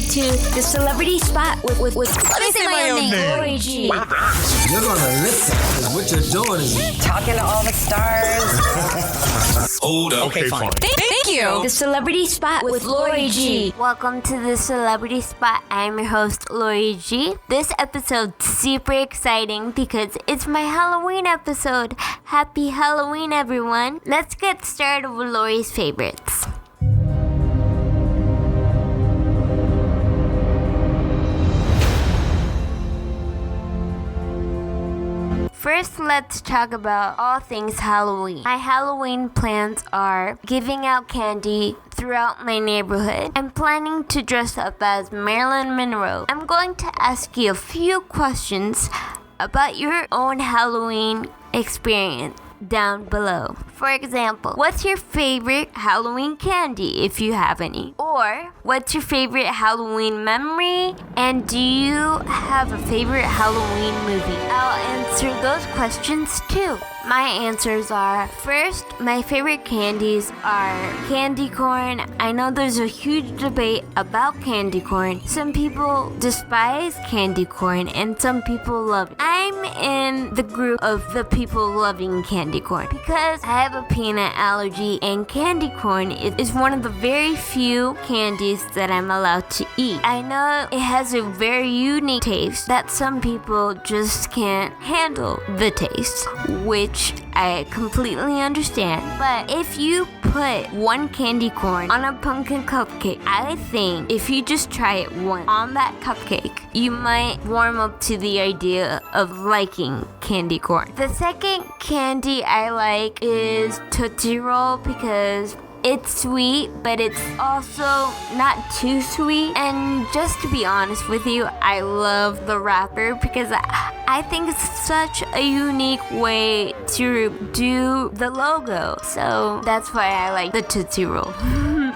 to the Celebrity Spot with Let me say my own name. Lori G. You're gonna listen, because what you're doing is Talking to all the stars. Hold up. Okay, fine. Thank you. The Celebrity Spot with Lori G. Welcome to the Celebrity Spot. I'm your host, Lori G. This episode's super exciting because it's my Halloween episode. Happy Halloween, everyone. Let's get started with Lori's favorites. First, let's talk about all things Halloween. My Halloween plans are giving out candy throughout my neighborhood. I'm planning to dress up as Marilyn Monroe. I'm going to ask you a few questions about your own Halloween experience down below. For example, what's your favorite Halloween candy if you have any? Or what's your favorite Halloween memory? And do you have a favorite Halloween movie? I'll answer those questions too. My answers are, first, my favorite candies are candy corn. I know there's a huge debate about candy corn. Some people despise candy corn and some people love it. I'm in the group of the people loving candy corn because I have a peanut allergy and candy corn is one of the very few candies that I'm allowed to eat. I know it has a very unique taste that some people just can't handle the taste, which I completely understand. But if you put one candy corn on a pumpkin cupcake, I think if you just try it once on that cupcake, you might warm up to the idea of liking candy corn. The second candy I like is Tootsie Roll because it's sweet, but it's also not too sweet. And just to be honest with you, I love the wrapper because I think it's such a unique way to do the logo. So that's why I like the Tootsie Roll.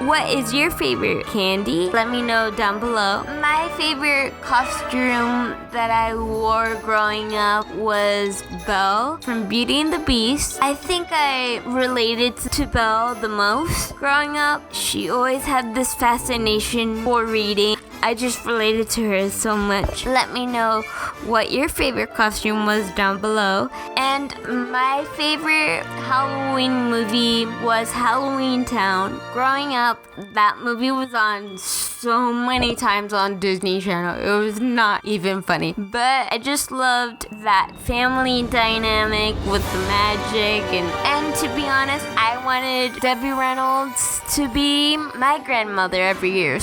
What is your favorite candy? Let me know down below. My favorite costume that I wore growing up was Belle from Beauty and the Beast. I think I related to Belle the most growing up. She always had this fascination for reading. I just related to her so much. Let me know what your favorite costume was down below. And my favorite Halloween movie was Halloween Town. Growing up, that movie was on so many times on Disney Channel. It was not even funny. But I just loved that family dynamic with the magic. And to be honest, I wanted Debbie Reynolds to be my grandmother every year.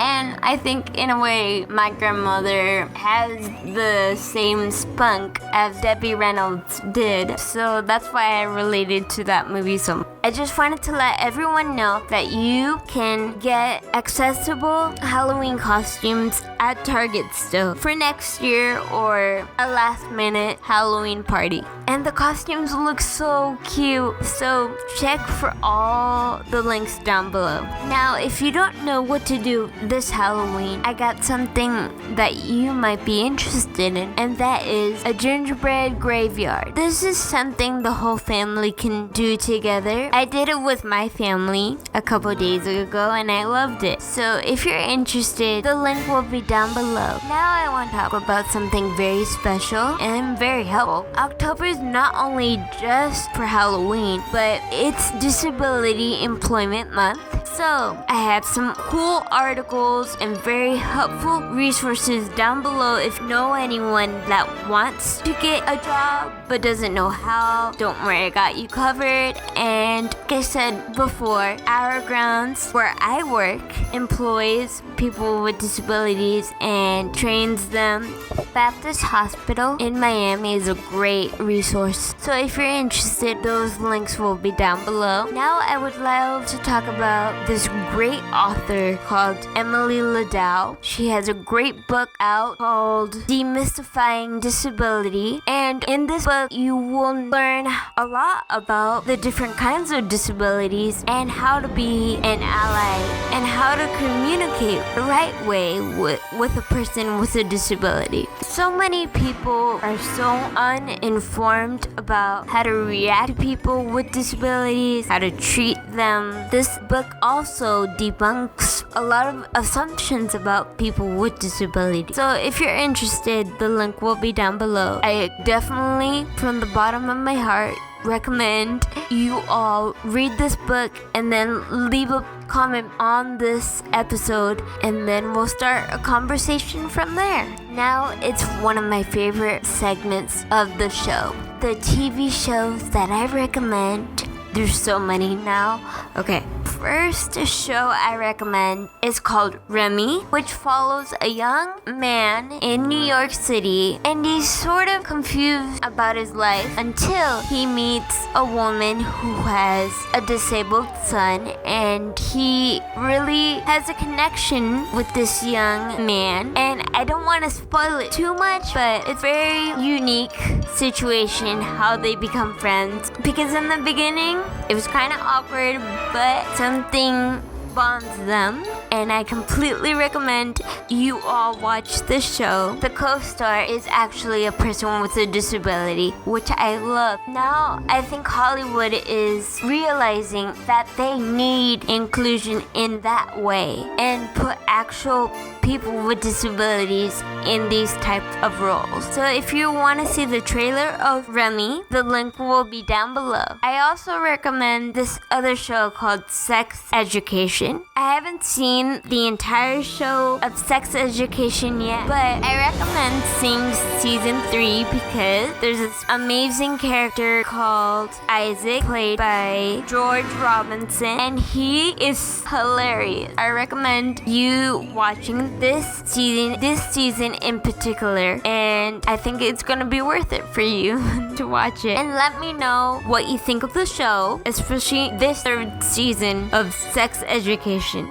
And I think in a way my grandmother has the same spunk as Debbie Reynolds did, so that's why I related to that movie so much. I just wanted to let everyone know that you can get accessible Halloween costumes at Target still for next year or a last minute Halloween party. And the costumes look so cute, so check for all the links down below. Now, if you don't know what to do this Halloween, I got something that you might be interested in, and that is a gingerbread graveyard. This is something the whole family can do together. I did it with my family a couple days ago and I loved it. So if you're interested, the link will be down below. Now I want to talk about something very special and very helpful. October is not only just for Halloween, but it's Disability Employment Month. So I have some cool articles and very helpful resources down below if you know anyone that wants to get a job but doesn't know how. Don't worry, I got you covered. And like I said before, our grounds where I work employs people with disabilities and trains them. Baptist Hospital in Miami is a great resource. So if you're interested, those links will be down below. Now I would love to talk about this great author called Emily Ladau. She has a great book out called Demystifying Disability. And in this book, you will learn a lot about the different kinds of disabilities and how to be an ally and how to communicate the right way with a person with a disability. So many people are so uninformed about how to react to people with disabilities, how to treat them. This book also show debunks a lot of assumptions about people with disabilities. So if you're interested, the link will be down below. I definitely, from the bottom of my heart, recommend you all read this book and then leave a comment on this episode, and then we'll start a conversation from there. Now it's one of my favorite segments of the show, the TV shows that I recommend. There's so many now. Okay, first show I recommend is called Remy, which follows a young man in New York City, and he's sort of confused about his life until he meets a woman who has a disabled son, and he really has a connection with this young man. And I don't want to spoil it too much, but it's a very unique situation how they become friends, because in the beginning it was kind of awkward, but something bonds them, and I completely recommend you all watch this show. The co-star is actually a person with a disability, which I love. Now I think Hollywood is realizing that they need inclusion in that way and put actual people with disabilities in these types of roles. So if you want to see the trailer of Remy, the link will be down below. I also recommend this other show called Sex Education. I haven't seen the entire show of Sex Education yet, but I recommend seeing season 3 because there's this amazing character called Isaac, played by George Robinson, and he is hilarious. I recommend you watching this season in particular, and I think it's gonna be worth it for you to watch it. And let me know what you think of the show, especially this 3rd season of Sex Education.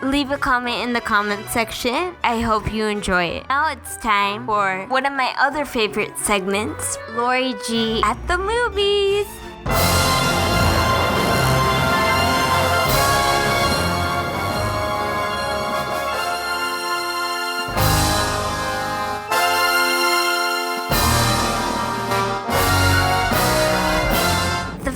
Leave a comment in the comment section. I hope you enjoy it. Now it's time for one of my other favorite segments, Lori G at the movies.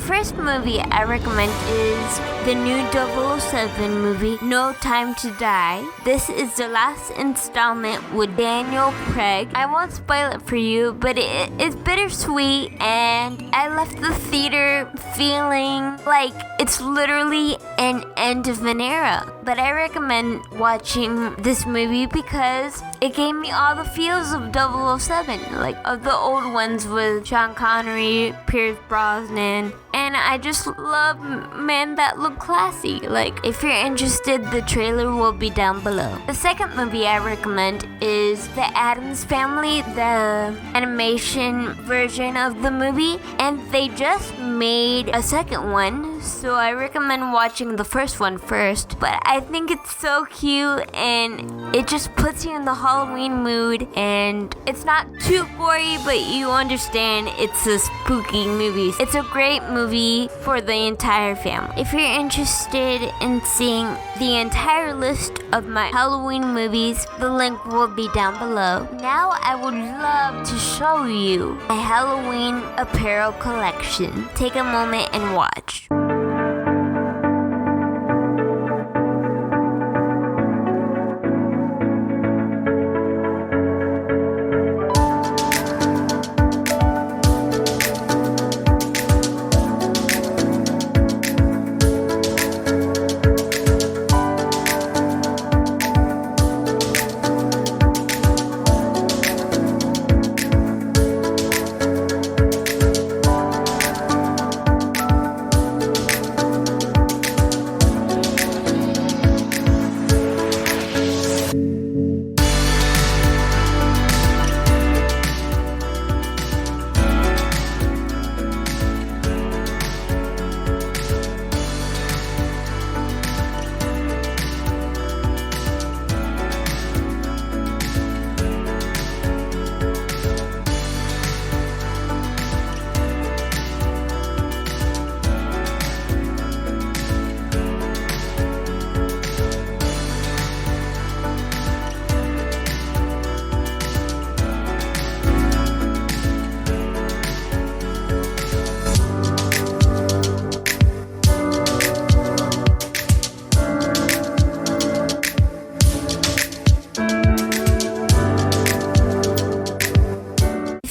First movie I recommend is the new 007 movie, No Time to Die. This is the last installment with Daniel Craig. I won't spoil it for you, but it is bittersweet, and I left the theater feeling like it's literally an end of an era. But I recommend watching this movie because it gave me all the feels of 007, like of the old ones with Sean Connery, Pierce Brosnan, and I just love men that look classy. Like, if you're interested, the trailer will be down below. The second movie I recommend is The Addams Family, the animation version of the movie, and they just made a second one, so I recommend watching the first one first. But I think it's so cute, and it just puts you in the Halloween mood, and it's not too gory, but you understand it's a spooky movie. It's a great movie for the entire family. If you're interested in seeing the entire list of my Halloween movies, the link will be down below. Now I would love to show you my Halloween apparel collection. Take a moment and watch.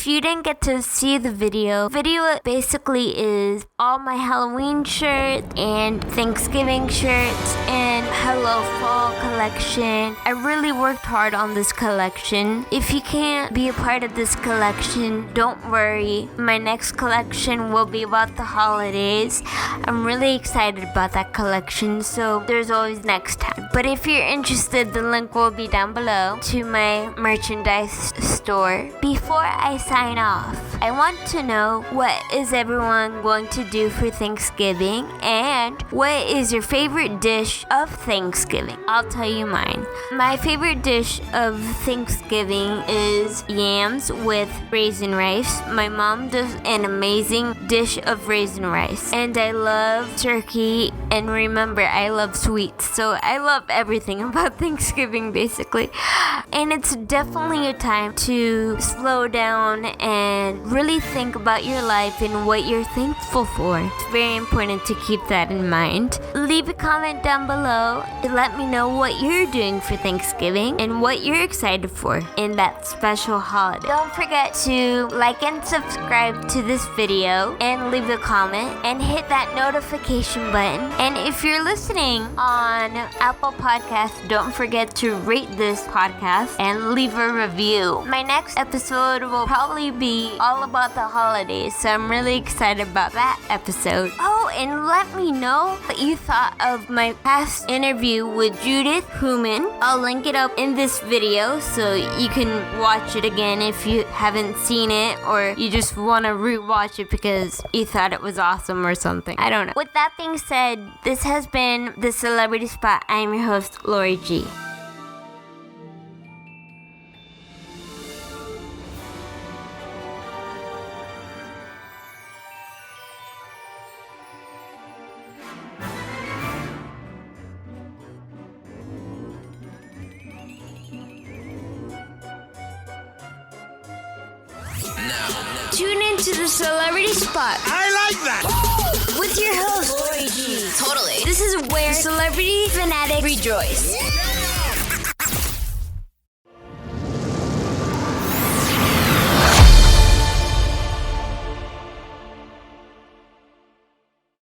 if you didn't get to see the video basically is all my Halloween shirts and Thanksgiving shirts and Hello Fall collection. I really worked hard on this collection. If you can't be a part of this collection, don't worry. My next collection will be about the holidays. I'm really excited about that collection, so there's always next time. But if you're interested, the link will be down below to my merchandise store. Before I sign off, I want to know, what is everyone going to do for Thanksgiving, and what is your favorite dish of Thanksgiving? I'll tell you mine. My favorite dish of Thanksgiving is yams with raisin rice. My mom does an amazing dish of raisin rice, and I love turkey, and remember, I love sweets, so I love everything about Thanksgiving basically. And it's definitely a time to slow down and really think about your life and what you're thankful for. It's very important to keep that in mind. Leave a comment down below to let me know what you're doing for Thanksgiving and what you're excited for in that special holiday. Don't forget to like and subscribe to this video and leave a comment and hit that notification button. And if you're listening on Apple Podcasts, don't forget to rate this podcast and leave a review. My next episode will probably be all about the holidays, so I'm really excited about that episode. Oh, and let me know what you thought of my past interview with Judith Human. I'll link it up in this video so you can watch it again if you haven't seen it, or you just want to rewatch it because you thought it was awesome or something. I don't know. With that being said, this has been The Celebrity Spot. I'm your host, Lori G. Tune into The Celebrity Spot. I like that. With your host, Lori G. Totally. This is where celebrity fanatic rejoice.